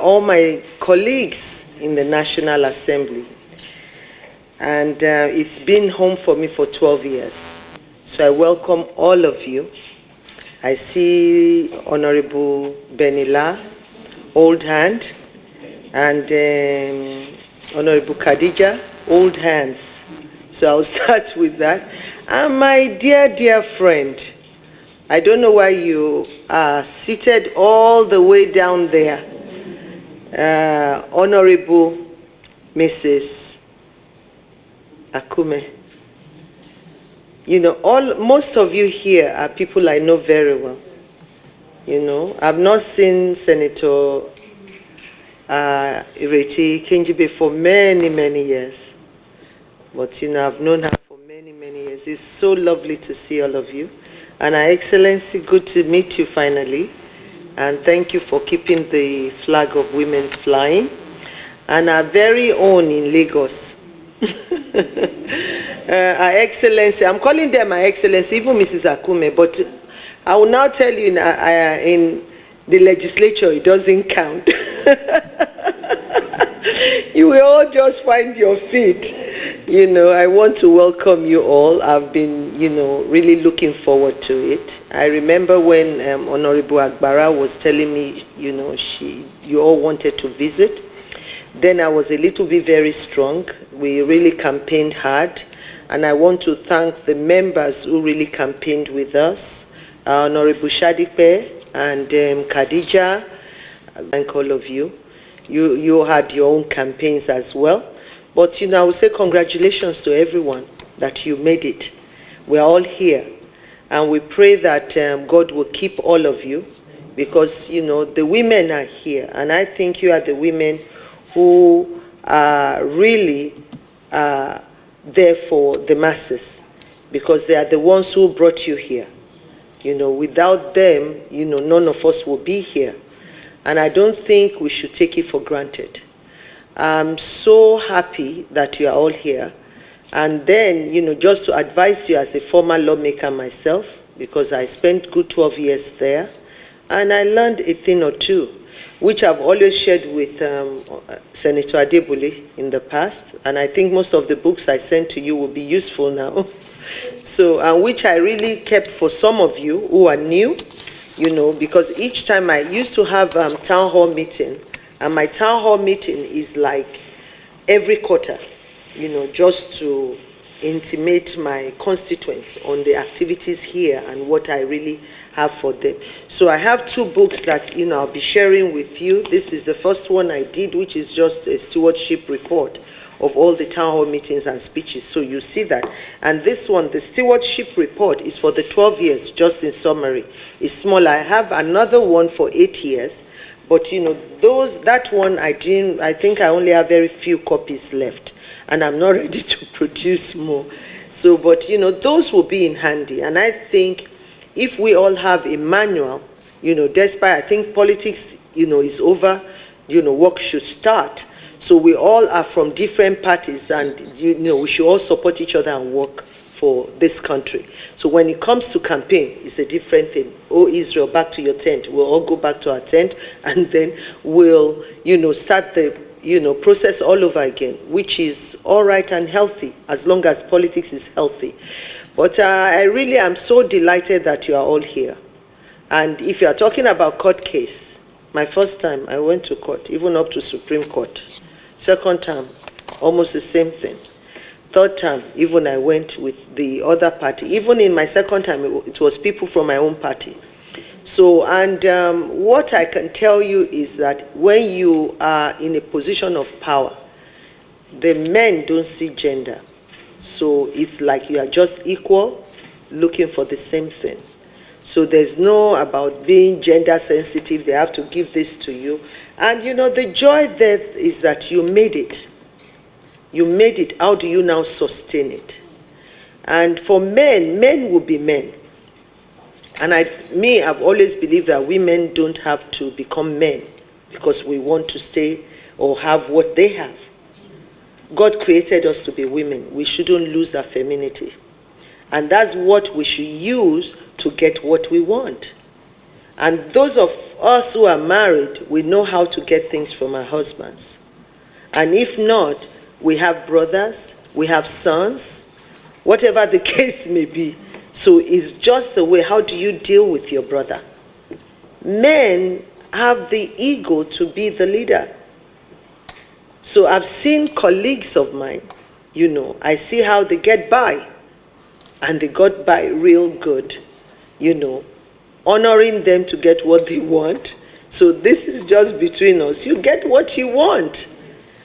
all my colleagues in the National Assembly. And it's been home for me for 12 years. So I welcome all of you. I see Honorable Benila, old hand, and Honorable Khadija, old hands. So I'll start with that. And my dear, dear friend, I don't know why you are seated all the way down there, Honorable Mrs. Akume. You know, most of you here are people I know very well. You know, I've not seen Senator Ireti Kinjibe for many, many years. But, you know, I've known her for many, many years. It's so lovely to see all of you. And Her Excellency, good to meet you finally. And thank you for keeping the flag of women flying. And our very own in Lagos. Her Excellency, I'm calling them Her Excellency, even Mrs. Akume, but I will now tell you in the legislature, it doesn't count. You will all just find your feet. You know, I want to welcome you all. I've been, you know, really looking forward to it. I remember when Honorable Agbara was telling me, you know, you all wanted to visit. Then I was a little bit very strong. We really campaigned hard. And I want to thank the members who really campaigned with us, Honorable Shadipe and Khadija. Thank all of you. You had your own campaigns as well. But, you know, I would say congratulations to everyone that you made it. We're all here. And we pray that God will keep all of you because, you know, the women are here. And I think you are the women who are really there for the masses because they are the ones who brought you here. You know, without them, you know, none of us will be here. And I don't think we should take it for granted. I'm so happy that you are all here. And then, you know, just to advise you as a former lawmaker myself, because I spent good 12 years there, and I learned a thing or two, which I've always shared with Senator Adebule in the past. And I think most of the books I sent to you will be useful now. So, which I really kept for some of you who are new, you know, because each time I used to have town hall meeting, and my town hall meeting is like every quarter, you know, just to intimate my constituents on the activities here and what I really have for them. So I have two books that, you know, I'll be sharing with you. This is the first one I did, which is just a stewardship report of all the town hall meetings and speeches. So you see that. And this one, the stewardship report, is for the 12 years, just in summary. It's small. I have another one for 8 years. But, you know, that one I think I only have very few copies left. And I'm not ready to produce more. So, but, you know, those will be in handy. And I think if we all have a manual, you know, despite I think politics, you know, is over, you know, work should start. So we all are from different parties and, you know, we should all support each other and work for this country. So when it comes to campaign, it's a different thing. Oh, Israel, back to your tent. We'll all go back to our tent and then we'll, you know, start the, you know, process all over again, which is all right and healthy as long as politics is healthy. But I really am so delighted that you are all here. And if you are talking about court case, my first time I went to court, even up to Supreme Court. Second time, almost the same thing. Third time, even I went with the other party. Even in my second time, it was people from my own party. So, and what I can tell you is that when you are in a position of power, the men don't see gender. So it's like you are just equal, looking for the same thing. So there's no about being gender sensitive, they have to give this to you. And you know, the joy there is that you made it. You made it, how do you now sustain it? And for men, men will be men. And I've always believed that women don't have to become men because we want to stay or have what they have. God created us to be women. We shouldn't lose our femininity. And that's what we should use to get what we want. And those of us who are married, we know how to get things from our husbands. And if not, we have brothers, we have sons, whatever the case may be. So it's just the way, how do you deal with your brother? Men have the ego to be the leader. So I've seen colleagues of mine, I see how they get by. And they got by real good, honoring them to get what they want. So this is just between us. You get what you want.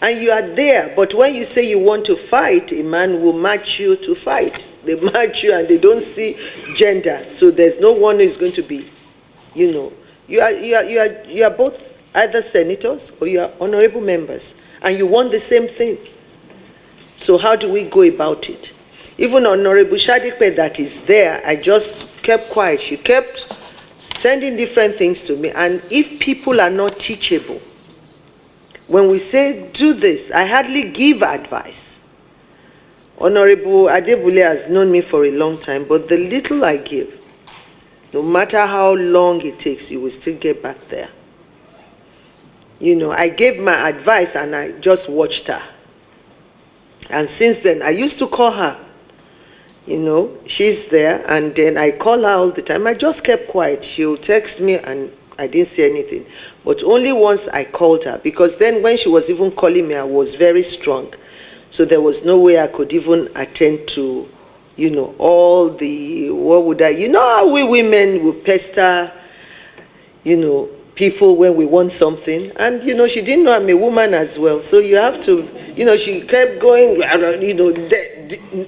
And you are there. But when you say you want to fight, a man will match you to fight. They match you and they don't see gender. So there's no one who's going to be, you are both either senators or you are honorable members. And you want the same thing. So how do we go about it? Even Honorable Shadipe that is there, I just kept quiet. She kept sending different things to me. And if people are not teachable, when we say do this, I hardly give advice. Honorable Adebule has known me for a long time, but the little I give, no matter how long it takes, you will still get back there. I gave my advice and I just watched her. And since then, I used to call her. She's there, and then I call her all the time. I just kept quiet. She'll text me, and I didn't say anything. But only once I called her, because then when she was even calling me, I was very strong. So there was no way I could even attend to, all the, how we women will pester, people when we want something. And, she didn't know I'm a woman as well. So you have to, she kept going,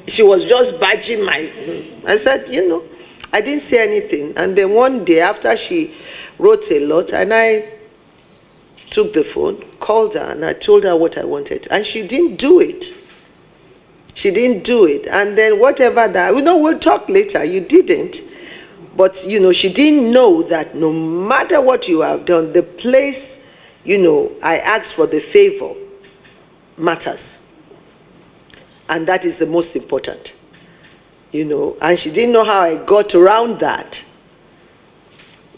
she was just badging I said, I didn't say anything. And then one day after she wrote a lot, and I took the phone, called her, and I told her what I wanted. And she didn't do it. She didn't do it. And then whatever that, we'll talk later. You didn't. But, she didn't know that no matter what you have done, the place, I asked for the favor matters. And that is the most important, And she didn't know how I got around that,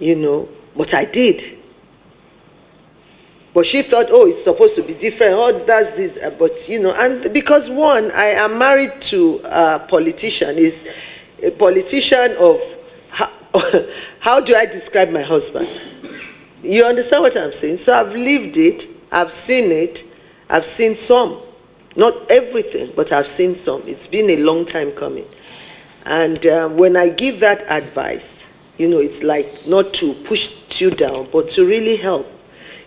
but I did. But she thought, oh, it's supposed to be different. Oh, that's this. But, and because one, I am married to a politician, is a politician of, how do I describe my husband? You understand what I'm saying? So I've lived it, I've seen it, I've seen some. Not everything, but I've seen some. It's been a long time coming. And when I give that advice, it's like not to push you down, but to really help,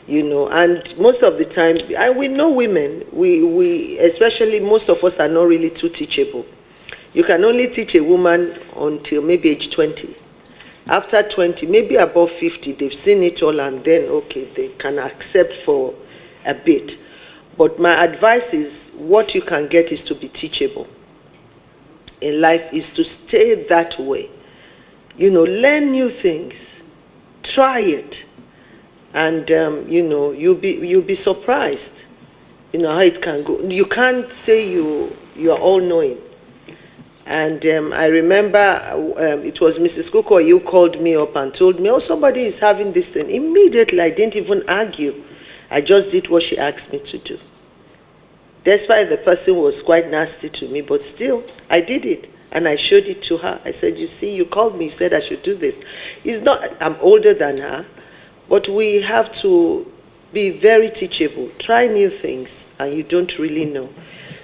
And most of the time, we know women, we especially most of us are not really too teachable. You can only teach a woman until maybe age 20. After 20, maybe above 50, they've seen it all, and then, okay, they can accept for a bit. But my advice is, what you can get is to be teachable. In life is to stay that way. Learn new things. Try it. And, you'll be surprised, how it can go. You can't say you're all-knowing. And I remember it was Mrs. Kuko, you called me up and told me, oh, somebody is having this thing. Immediately, I didn't even argue. I just did what she asked me to do. Despite the person was quite nasty to me, but still, I did it. And I showed it to her. I said, you see, you called me, you said I should do this. I'm older than her, but we have to be very teachable. Try new things, and you don't really know.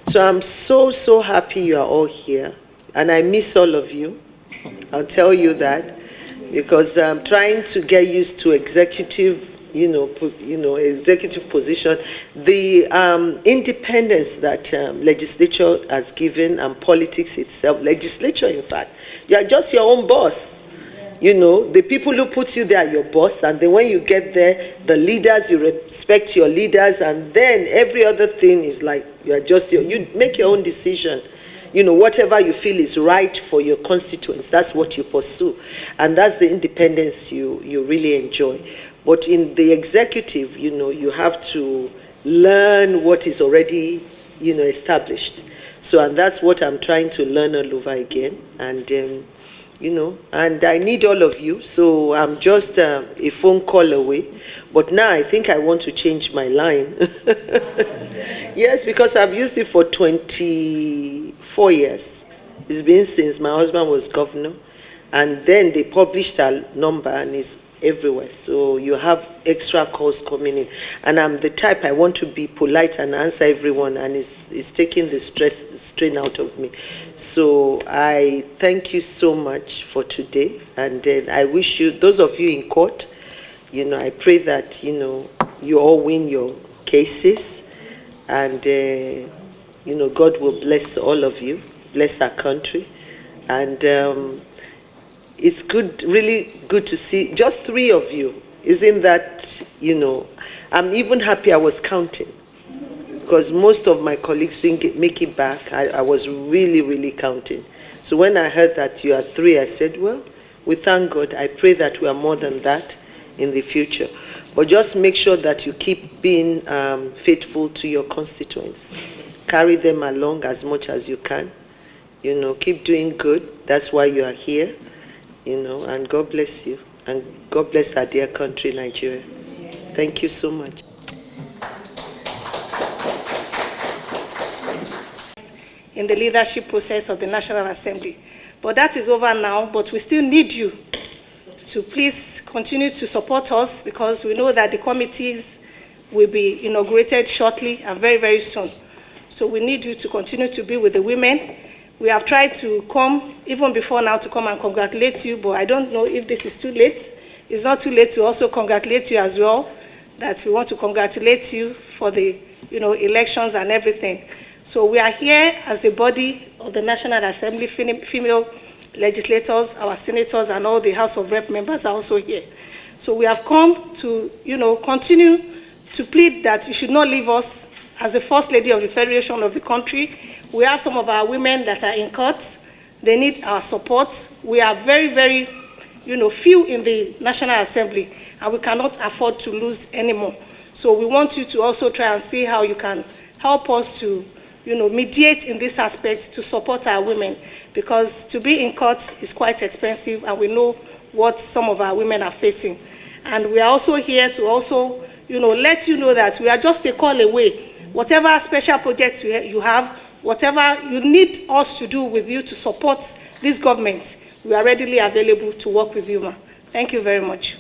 So I'm so, so happy you are all here. And I miss all of you. I'll tell you that. Because I'm trying to get used to executive executive position, the independence that legislature has given, and politics itself, legislature in fact, you are just your own boss. The people who put you there are your boss, and then when you get there, the leaders, you respect your leaders, and then every other thing is like, you make your own decision. Whatever you feel is right for your constituents, that's what you pursue. And that's the independence you really enjoy. But in the executive, you have to learn what is already, established. So, and that's what I'm trying to learn all over again. And and I need all of you. So I'm just a phone call away. But now I think I want to change my line. Yes, because I've used it for 24 years. It's been since my husband was governor. And then they published a number and it's everywhere. So you have extra calls coming in. And I'm the type, I want to be polite and answer everyone, and it's taking the strain out of me. So I thank you so much for today. And then I wish you, those of you in court, I pray that, you all win your cases. And, God will bless all of you, bless our country. And it's good, really good to see just 3 of you. Isn't that, I'm even happy I was counting, because most of my colleagues didn't make it back. I was really, really counting. So when I heard that you are 3, I said, well, we thank God. I pray that we are more than that in the future. But just make sure that you keep being faithful to your constituents. Carry them along as much as you can. Keep doing good. That's why you are here. And God bless you. And God bless our dear country, Nigeria. Thank you so much. In the leadership process of the National Assembly. But that is over now, but we still need you to please continue to support us, because we know that the committees will be inaugurated shortly and very, very soon. So we need you to continue to be with the women. We have tried to come, even before now, to come and congratulate you, but I don't know if this is too late. It's not too late to also congratulate you as well, that we want to congratulate you for the elections and everything. So we are here as a body of the National Assembly, female legislators, our senators, and all the House of Rep members are also here. So we have come to, continue to plead that you should not leave us as the First Lady of the Federation of the country. We have some of our women that are in court. They need our support. We are very, very, few in the National Assembly, and we cannot afford to lose anymore. So we want you to also try and see how you can help us to, mediate in this aspect to support our women, because to be in court is quite expensive, and we know what some of our women are facing. And we are also here to also, let you know that we are just a call away. Whatever special projects you have, whatever you need us to do with you to support this government, we are readily available to work with you, ma. Thank you very much.